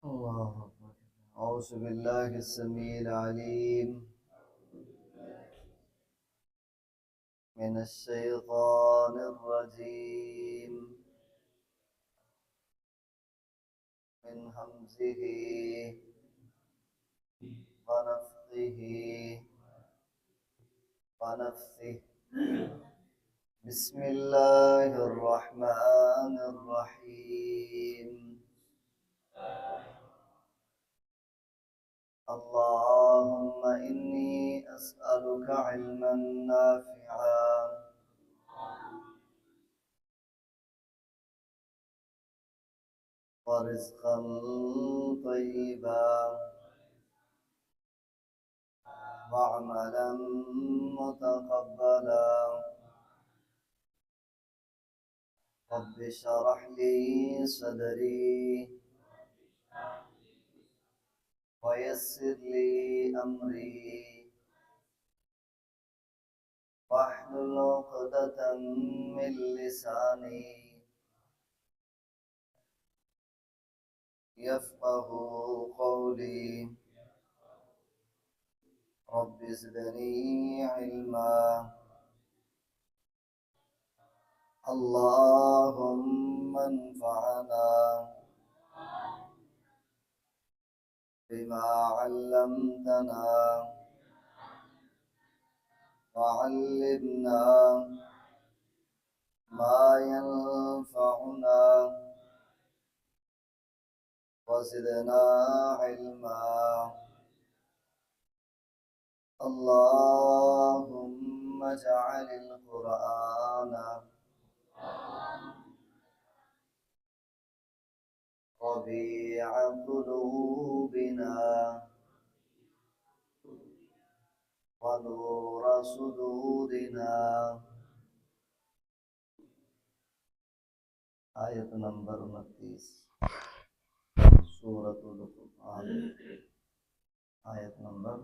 الله أكبر. أعوذ بالله السميع العليم من الشيطان الرجيم من همزه ونفخه ونفثه. بسم الله الرحمن الرحيم. اللهم إني أسألك علما نافعا ورزقا طيبا وعملا متقبلا. رب اشرح لي صدري ويسر لي أمري واحلل عقدة من لساني يفقه قولي. رب زدني علما. اللهم انفعنا بما علمتنا وعلمنا ما ينفعنا وزدنا علما. اللهم اجعل القرآن ربيع قلوبنا ونور صدورنا. آیت نمبر 29 سورة القرآن. آیت نمبر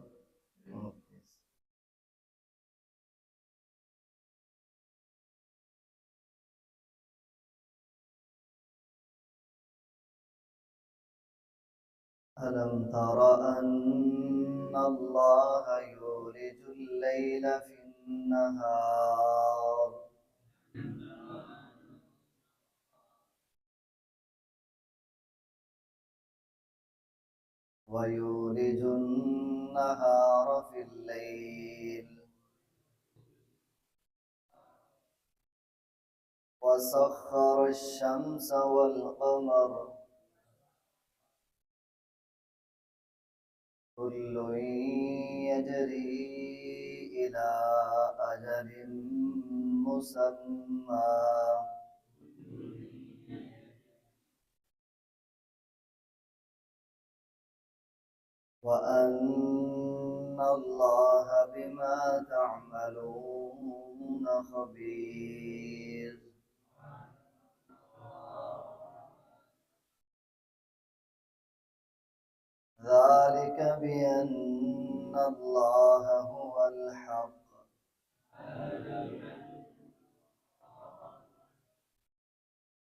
29. ألم تر أن الله يولج الليل في النهار ويولج النهار في الليل وسخر الشمس والقمر كل يجري إلى أجل مسمى وأن الله بما تعملون خبير. ذلك بأن الله هو الحق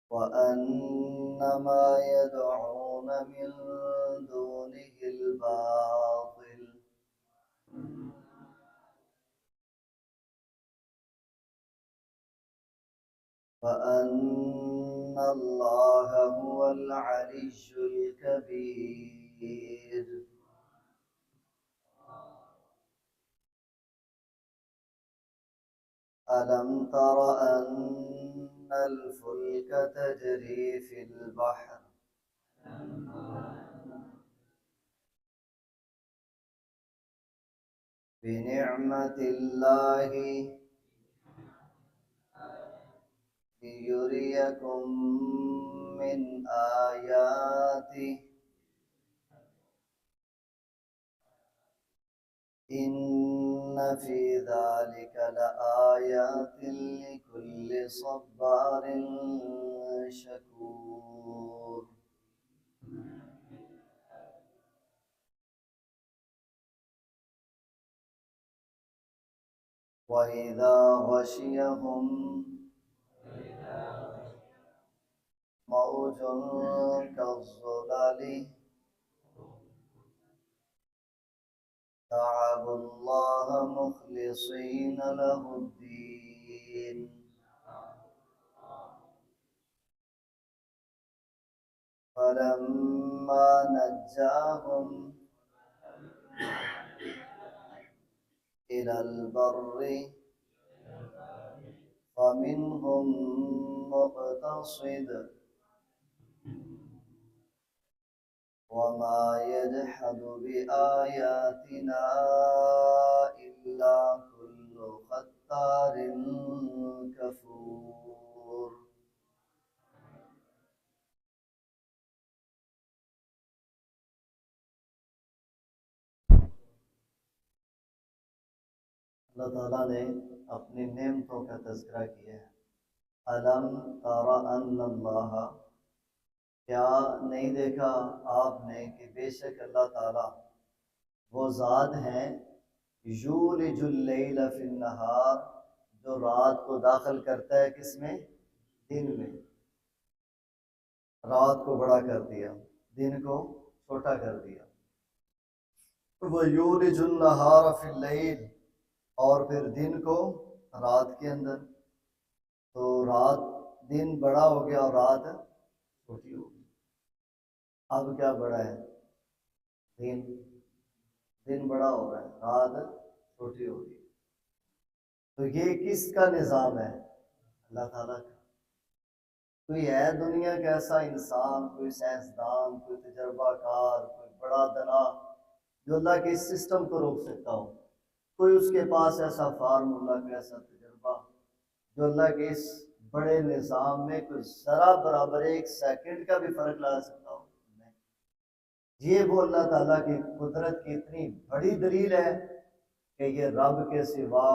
وأن ما يدعون من دونه الباطل وأن الله هو العلي الكبير. ألم تر أن الفلك تجري في البحر بنعمة الله ليريكم من آياته إن في ذلك لآيات لكل صبار شكور. وإذا غشيهم موج كالظلل فاعبدوا الله مخلصين له الدين فلما نجاهم إلى البر فمنهم مقتصد وما يجحد بآياتنا إلا كل ختار كفور. اللہ تعالیٰ نے اپنی نعمتوں کا تذکرہ کیا ہے. الم تر ان اللہ، کیا نہیں دیکھا آپ نے کہ بے شک اللہ تعالیٰ وہ ذات ہیں یولج اللیل فی النہار، جو رات کو داخل کرتا ہے کس میں؟ دن میں. رات کو بڑا کر دیا، دن کو چھوٹا کر دیا. وَيُولِجُ النَّهَارَ فِي اللَّيْلِ، اور پھر دن کو رات کے اندر. تو رات دن بڑا ہو گیا اور رات چھوٹی ہو گئی. اب کیا بڑا ہے؟ دن بڑا ہو رہا ہے، رات چھوٹی ہو گئی. تو یہ کس کا نظام ہے؟ اللہ تعالیٰ کا. کوئی ہے دنیا کا ایسا انسان، کوئی سائنسدان، کوئی تجربہ کار، کوئی بڑا دنا جو اللہ کے اس سسٹم کو روک سکتا ہو؟ کوئی اس کے پاس ایسا فارمولا، کوئی ایسا تجربہ جو اللہ کے اس بڑے نظام میں کوئی ذرا برابر ایک سیکنڈ کا بھی فرق لا سکتا ہو؟ نہیں. یہ وہ اللہ تعالیٰ کی قدرت کی اتنی بڑی دلیل ہے کہ یہ رب کے سوا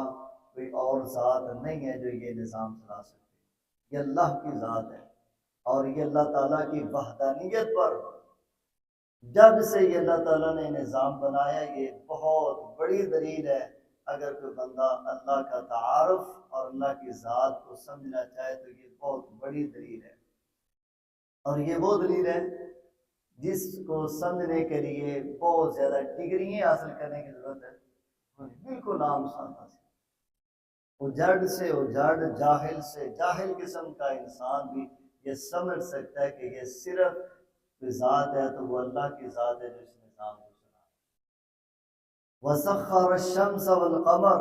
کوئی اور ذات نہیں ہے جو یہ نظام چلا سکتے. یہ اللہ کی ذات ہے، اور یہ اللہ تعالیٰ کی وحدانیت پر جب سے یہ اللہ تعالیٰ نے نظام بنایا، یہ بہت بڑی دلیل ہے. اگر کوئی بندہ اللہ کا تعارف اور اللہ کی ذات کو سمجھنا چاہے تو یہ بہت بڑی دلیل ہے. اور یہ وہ دلیل ہے جس کو سمجھنے کے لیے بہت زیادہ ڈگریاں حاصل کرنے کی ضرورت ہے. بالکل عام سادہ سے اجڑ سے اجڑ، جاہل سے جاہل قسم کا انسان بھی یہ سمجھ سکتا ہے کہ یہ صرف ذات ہے تو وہ اللہ کی ذات ہے جو اس نظام کو چلا. وَسَخَّرَ الشَّمْسَ وَالْقَمَرَ،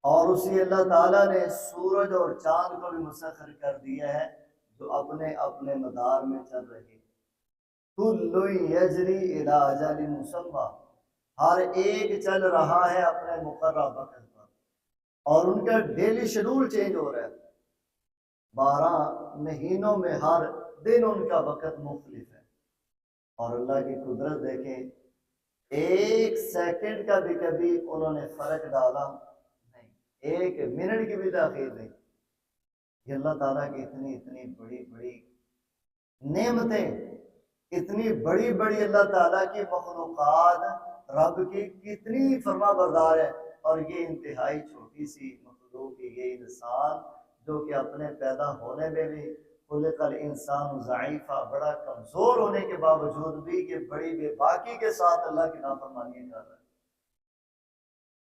اور اسی اللہ تعالیٰ نے سورج اور چاند کو بھی مسخر کر دیا ہے جو اپنے اپنے مدار میں چل رہے. كُلٌّ يَجْرِي إِلَىٰ أَجَلٍ مُّسَمًّى، ہر ایک چل رہا ہے اپنے مقررہ وقت پر، اور ان کا ڈیلی شیڈول چینج ہو رہا ہے. 12 مہینوں میں ہر دن ان کا وقت مختلف ہے. اور اللہ کی قدرت دیکھیں، ایک سیکنڈ کا بھی کبھی انہوں نے فرق ڈالا نہیں، ایک منٹ کی بھی تاخیر نہیں. یہ اللہ تعالیٰ کی اتنی بڑی بڑی نعمتیں، اتنی بڑی بڑی اللہ تعالیٰ کی مخلوقات رب کی کتنی فرما بردار ہے. اور یہ انتہائی چھوٹی سی مخلوق، یہ انسان جو کہ اپنے پیدا ہونے میں بھی خلق الانسان ضعیفہ، بڑا کمزور ہونے کے باوجود بھی یہ بڑی بے باکی کے ساتھ اللہ کی نافرمانی کر رہا ہے.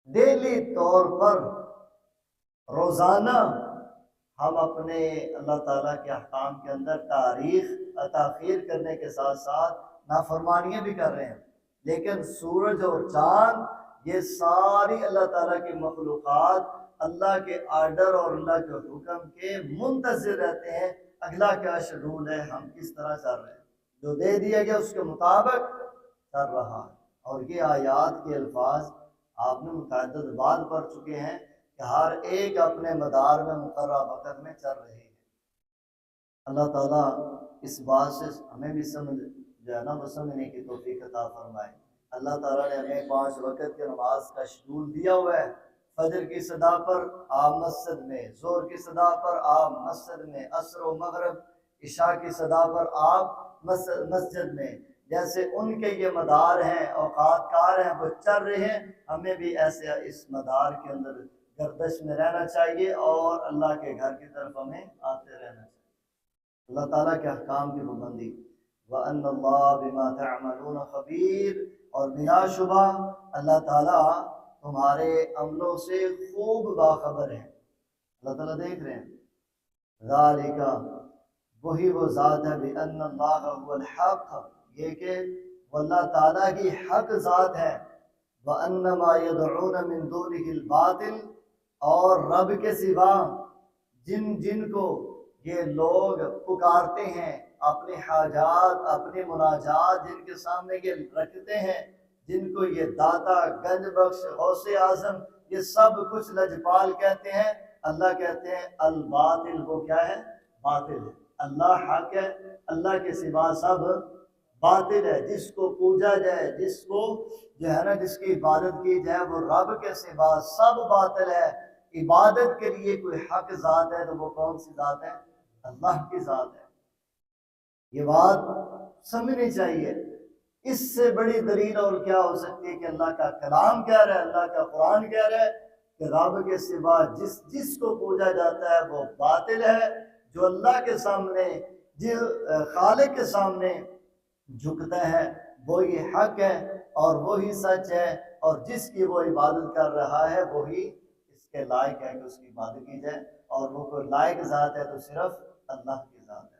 ڈیلی طور پر روزانہ ہم اپنے اللہ تعالیٰ کے احکام کے اندر تاخیر کرنے کے ساتھ ساتھ نافرمانیاں بھی کر رہے ہیں. لیکن سورج اور چاند، یہ ساری اللہ تعالیٰ کی مخلوقات اللہ کے آرڈر اور اللہ کے حکم کے منتظر رہتے ہیں. اگلا کیا شیڈول ہے، ہم کس طرح چل رہے ہیں، جو دے دیا گیا اس کے مطابق چل رہا ہے. اور یہ آیات کے الفاظ آپ نے متعدد بار پڑھ چکے ہیں کہ ہر ایک اپنے مدار میں مقررہ وقت میں چل رہے ہیں. اللہ تعالیٰ اس بات سے ہمیں بھی سمجھنے کی توفیق عطا فرمائے. اللہ تعالیٰ نے ہمیں 5 وقت کی نماز کا شیڈول دیا ہوا ہے. فجر کی صدا پر آپ مسجد میں، ظہر کی صدا پر آپ مسجد میں، عصر و مغرب عشاء کی صدا پر آپ مسجد میں. جیسے ان کے یہ مدار ہیں، اوقات کار ہیں، وہ چل رہے ہیں، ہمیں بھی ایسے اس مدار کے اندر گردش میں رہنا چاہیے اور اللہ کے گھر کی طرف ہمیں آتے رہنا چاہیے. اللہ تعالیٰ کے احکام کی پابندی. وَأَنَّ اللَّهَ بِمَا تَعْمَلُونَ خَبِيرٌ، اور بلا شبہ اللہ تعالیٰ تمہارے عملوں سے خوب باخبر ہے۔ اللہ تعالیٰ دیکھ رہے ہیں۔ ذالک، وہی وہ ذات ہے، بِأَنَّ اللَّهَ هُوَ الْحَقُّ، یہ کہ وہ اللہ تعالیٰ کی حق ذات ہے، وَأَنَّ مَا يَدْعُونَ مِن دُونِهِ الْبَاطِلِ، اور رب کے سوا جن کو یہ لوگ پکارتے ہیں، اپنے حاجات اپنے مناجات جن کے سامنے یہ رکھتے ہیں، جن کو یہ داتا، گنج بخش، غوث اعظم، یہ سب کچھ لجپال کہتے ہیں، اللہ کہتے ہیں الباطل، وہ کیا ہے؟ باطل ہے۔ اللہ حق ہے، اللہ کے سوا سب باطل ہے۔ جس کو پوجا جائے، جس کو جو ہے نا جس کی عبادت کی جائے، وہ رب کے سوا سب باطل ہے۔ عبادت کے لیے کوئی حق ذات ہے تو وہ کون سی ذات ہے؟ اللہ کی ذات ہے۔ یہ بات سمجھنی چاہیے۔ اس سے بڑی دلیل اور کیا ہو سکتی ہے کہ اللہ کا کلام کہہ رہا ہے، اللہ کا قرآن کہہ رہا ہے کہ رب کے سوا جس کو پوجا جاتا ہے وہ باطل ہے۔ جو اللہ کے سامنے، جو خالق کے سامنے جھکتا ہے وہی حق ہے اور وہی سچ ہے، اور جس کی وہ عبادت کر رہا ہے وہی اس کے لائق ہے کہ اس کی عبادت کی جائے، اور وہ کوئی لائق ذات ہے تو صرف اللہ کی ذات ہے۔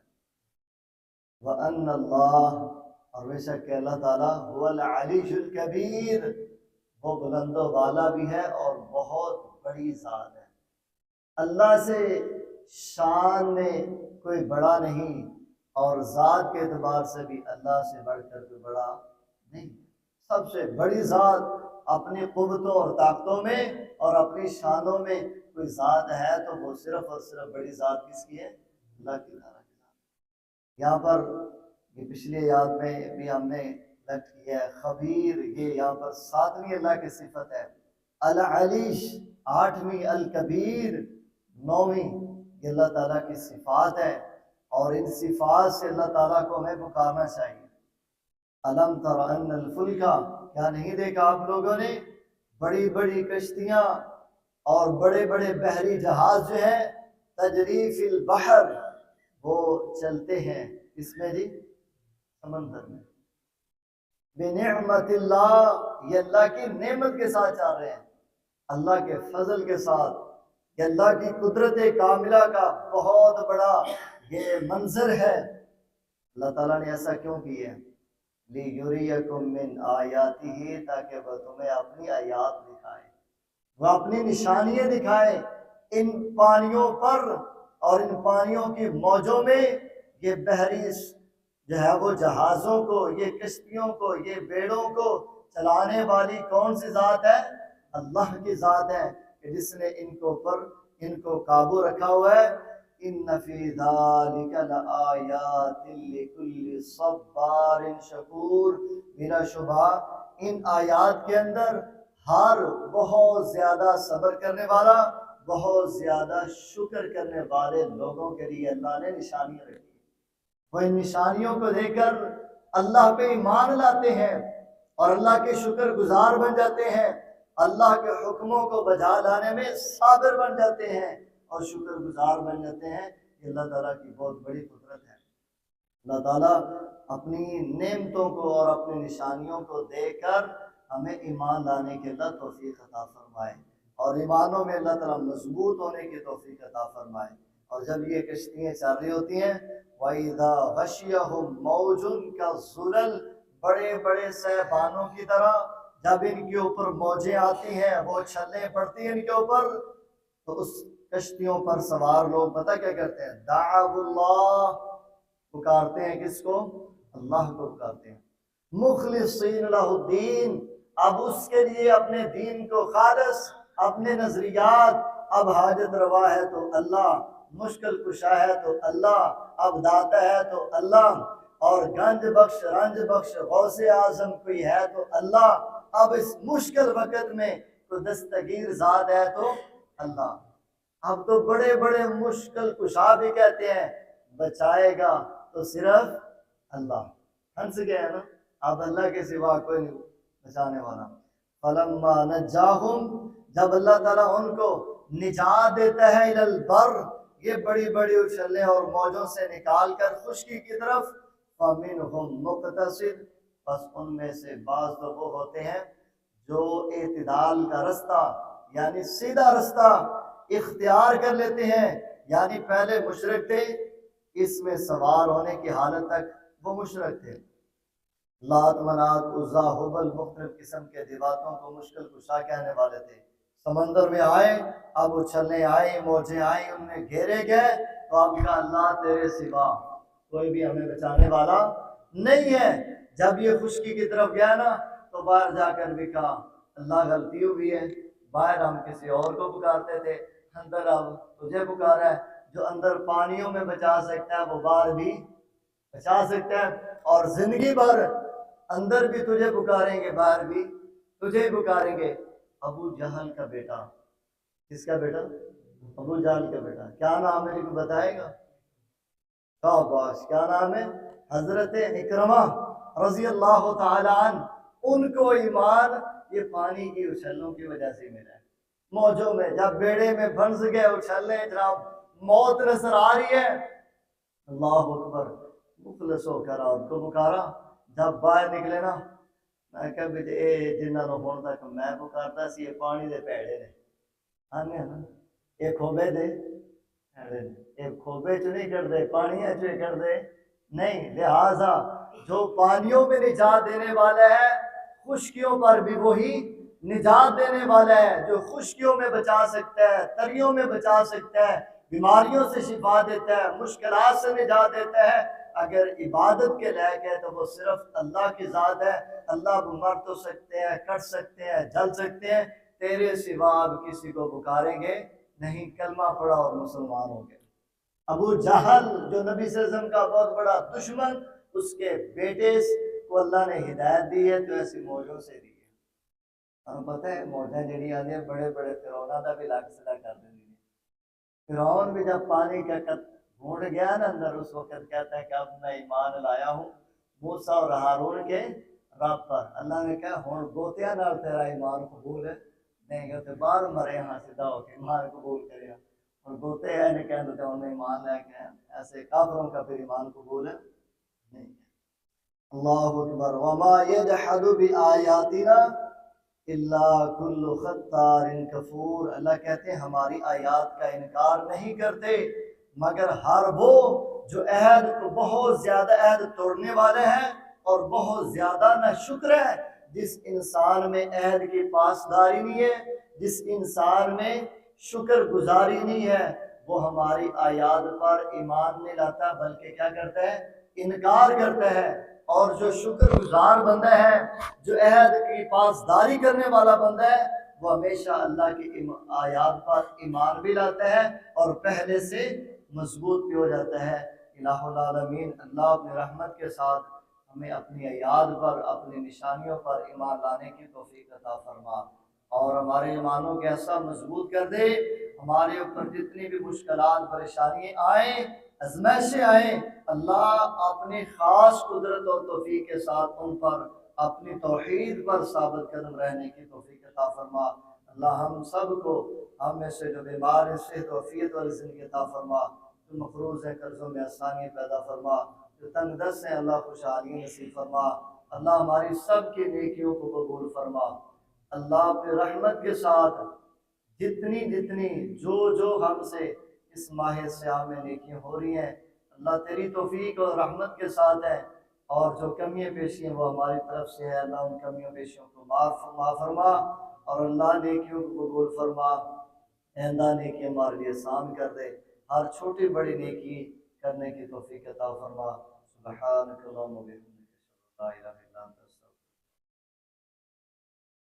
وَأَنَّ اللَّهَ، اور بے شک کہ اللہ تعالیٰ هُوَ الْعَلِيُّ الْكَبِيرُ، وہ بلند و بالا بھی ہے اور بہت بڑی ذات ہے۔ اللہ سے شان میں کوئی بڑا نہیں، اور ذات کے اعتبار سے بھی اللہ سے بڑھ کر کوئی بڑا نہیں۔ سب سے بڑی ذات اپنی قوتوں اور طاقتوں میں اور اپنی شانوں میں کوئی ذات ہے تو وہ صرف اور صرف بڑی ذات کس کی ہے؟ اللہ کی تعالیٰ کی ذات۔ یہاں پر یہ پچھلی آیات میں بھی ہم نے لکھ کیا ہے خبیر، یہ یہاں پر 7ویں اللہ کی صفت ہے۔ العلیش 8ویں، الکبیر 9ویں، یہ اللہ تعالیٰ کی صفات ہے، اور ان صفات سے اللہ تعالیٰ کو ہمیں پکارنا چاہیے۔ الم تر ان الفلک، کیا نہیں دیکھا آپ لوگوں نے بڑی بڑی کشتیاں اور بڑے بڑے بحری جہاز جو ہیں، تجری فی البحر، وہ چلتے ہیں اس میں جی؟ سمندر میں۔ بنعمت اللہ، یہ اللہ کی نعمت کے ساتھ چل رہے ہیں، اللہ کے فضل کے ساتھ۔ یہ اللہ کی قدرت کاملہ کا بہت بڑا یہ منظر ہے۔ اللہ تعالیٰ نے ایسا کیوں کیا ہے؟ لِيُرِيَكُم مِّنْ آیَاتِهِ، تاکہ وہ تمہیں اپنی آیات دکھائے، وہ اپنی نشانیاں دکھائے ان پانیوں پر اور ان پانیوں کی موجوں میں۔ یہ بحری جو ہے وہ جہازوں کو، یہ کشتیوں کو، یہ بیڑوں کو چلانے والی کون سی ذات ہے؟ اللہ کی ذات ہے، کہ جس نے ان کو پر ان کو قابو رکھا ہوا ہے۔ ان فی ذالک لآیات لکل صبار شکور، بلا شبہ ان آیات کے اندر ہر بہت زیادہ صبر کرنے والا، بہت زیادہ شکر کرنے والے لوگوں کے لیے اللہ نے نشانیاں رکھی۔ وہ ان نشانیوں کو دیکھ کر اللہ پہ ایمان لاتے ہیں اور اللہ کے شکر گزار بن جاتے ہیں، اللہ کے حکموں کو بجا لانے میں صابر بن جاتے ہیں اور شکر گزار بن جاتے ہیں۔ یہ اللہ تعالیٰ کی بہت بڑی قدرت ہے۔ اللہ تعالیٰ اپنی نعمتوں کو اور اپنی نشانیوں کو دیکھ کر ہمیں ایمان لانے کے اللہ توفیق عطا فرمائے، اور ایمانوں میں اللہ تعالیٰ مضبوط ہونے کی توفیق عطا فرمائے۔ اور جب یہ کشتیاں چل رہی ہوتی ہیں، وَإِذَا غَشِيَهُم مَّوْجٌ كَالظُّلَلِ، بڑے بڑے سیبانوں کی طرح جب ان کے اوپر موجیں آتی ہیں، وہ چھلیں پڑتی ہیں ان کے اوپر، تو اس کشتیوں پر سوار لوگ پتہ کیا کرتے ہیں؟ دعوا اللہ، پکارتے ہیں کس کو؟ اللہ کو پکارتے ہیں۔ مخلصین لہ الدین، اب اس کے لیے اپنے دین کو خالص، اپنے نظریات، اب حاجت روا ہے تو اللہ، مشکل کشا ہے تو اللہ، اب داتا ہے تو اللہ، اور گنج بخش، رنج بخش، غوث اعظم کوئی ہے تو اللہ، اب اس مشکل وقت میں کوئی دستگیر ذات ہے تو اللہ۔ اب تو بڑے بڑے مشکل کشا بھی کہتے ہیں بچائے گا تو صرف اللہ۔ ہنس گئے نا، اب اللہ کے سوا کوئی نہیں بچانے والا۔ فَلَمَّا نَجَّاهُمْ، جب اللہ تعالیٰ ان کو نجات دیتا ہے اِلَى الْبَرِّ، یہ بڑی بڑی اچھلیں اور موجوں سے نکال کر خشکی کی طرف، فَمِنْهُمْ مُقْتَصِدٌ، بس ان میں سے بعض تو وہ ہوتے ہیں جو اعتدال کا رستہ یعنی سیدھا رستہ اختیار کر لیتے ہیں، یعنی پہلے مشرک تھے، اس میں سوار ہونے کی حالت تک وہ مشرک تھے، لات منات عزا حبل مختلف قسم کے دیواتوں کو مشکل کشا کہنے والے تھے، سمندر میں آئے، اب اچھلنے آئی، موجیں آئیں، ان میں گھیرے گئے، تو اب کہا اللہ تیرے سوا کوئی بھی ہمیں بچانے والا نہیں ہے۔ جب یہ خشکی کی طرف گیا نا تو باہر جا کر بھی کہا اللہ غلطی ہوئی ہے، باہر ہم کسی اور کو پکارتے تھے، اندر اب تجھے پکارا ہے، جو اندر پانیوں میں بچا سکتا ہے وہ باہر بھی بچا سکتا ہے، اور زندگی بھر اندر بھی تجھے پکاریں گے باہر بھی تجھے پکاریں گے۔ ابو جہل کا بیٹا، کس کا بیٹا؟ ابو جہل کا بیٹا، کیا نام ہے؟ کو بتائے گا؟ شاباش، کیا نام ہے؟ حضرت اکرمہ رضی اللہ تعالی عنہ۔ ان کو ایمان یہ پانی کی اچھلوں کی وجہ سے ملا ہے، موجوں میں جب بیڑے میں پھنس گئے اچھلنے، جناب موت نظر آ رہی ہے، اللہ اکبر، مخلص ہو کر آپ کو پکارا، جب باہر نکلے نا میں کہا بھی جنہاں نو ہون تک میں پکارتا سی یہ پانی دے پیڑے نے آنے نا یہ کھوبے دے پیڑے نے، یہ کھوبے چ نہیں کر دے پانی چ کر دے نہیں، لہذا جو پانیوں میں نجات دینے والا ہے خشکیوں پر بھی وہی نجات دینے والا ہے، جو خشکیوں میں بچا سکتا ہے، تریوں میں بچا سکتا ہے، بیماریوں سے شفا دیتا ہے، مشکلات سے نجات دیتا ہے۔ اگر عبادت کے لائق ہے تو وہ صرف اللہ کی ذات ہے، اللہ مر تو سکتے ہیں، کٹ سکتے ہیں، جل سکتے ہیں، تیرے سوا اب کسی کو پکاریں گے نہیں، کلمہ پڑھا اور مسلمان ہو گئے۔ ابو جہل جو نبی صلی اللہ علیہ وسلم کا بہت بڑا دشمن، اس کے بیٹے کو اللہ نے ہدایت دی ہے تو ایسی موجوں سے دی ہے۔ ہمیں پتہ ہے موجیں جڑی آدھی ہیں بڑے بڑے فرعونہ کا بھی لاکھ سلا کر دیں گے۔ فرعون بھی جب پانی کا ڈھونڈ گیا نا اندر، اس وقت کہتا ہے کہ اب میں ایمان لایا ہوں موسیٰ اور ہارون کے رب پر۔ اللہ نے کہا ہون گوتیاں نال تیرا ایمان قبول ہے نہیں گے تو باہر مرے ہاں سیدھا ہو کے ایمان قبول کرے گا، اور گوتے ہیں نہیں کہتے تو انہیں ایمان لے کے ایسے کافروں کا پھر ایمان قبول ہے نہیں۔ اللہ اکبر، وما یجحد بآیاتنا الا کل خطار کفور۔ اللہ کہتے ہیں ہماری آیات کا انکار نہیں کرتے مگر ہر وہ جو عہد کو بہت زیادہ عہد توڑنے والے ہیں اور بہت زیادہ نہ شکر ہے۔ جس انسان میں عہد کی پاسداری نہیں ہے، جس انسان میں شکر گزاری نہیں ہے، وہ ہماری آیات پر ایمان نہیں لاتا بلکہ کیا کرتا ہے؟ انکار کرتا ہے۔ اور جو شکر گزار بندہ ہے، جو عہد کی پاسداری کرنے والا بندہ ہے، وہ ہمیشہ اللہ کی آیات پر ایمان بھی لاتا ہے اور پہلے سے مضبوط بھی ہو جاتا ہے۔ الہ العالمین اللہ اپنی رحمت کے ساتھ ہمیں اپنی آیات پر، اپنی نشانیوں پر ایمان لانے کی توفیق عطا فرما، اور ہمارے ایمانوں کو ایسا مضبوط کر دے، ہمارے اوپر جتنی بھی مشکلات پریشانیاں آئیں، آزمائشیں آئیں، اللہ اپنی خاص قدرت اور توفیق کے ساتھ ان پر اپنی توحید پر ثابت قدم رہنے کی توفیق عطا فرما۔ اللہ ہم سب کو، ہم میں سے جو بیمار ہیں صحت و عافیت والی زندگی عطا فرما، جو مقروض ہیں قرضوں میں آسانی پیدا فرما، جو تنگ دست ہیں اللہ خوشحالی نصیب فرما، اللہ ہماری سب کی نیکیوں کو قبول فرما۔ اللہ اپنی رحمت کے ساتھ جتنی جو ہم سے اس ماہ سیام میں نیکیاں ہو رہی ہیں اللہ تیری توفیق اور رحمت کے ساتھ ہے، اور جو کمیاں پیشیاں وہ ہماری طرف سے ہے، اللہ ان کمیوں پیشیوں کو معاف فرما، اور اللہ نیکیوں کو قبول فرما، آئندہ نیکی ہمارے لیے آسان کر دے، ہر چھوٹی بڑی نیکی کرنے کی توفیق عطا فرما۔ سبحانک اللہم و بحمدک، لا الہ الا انت۔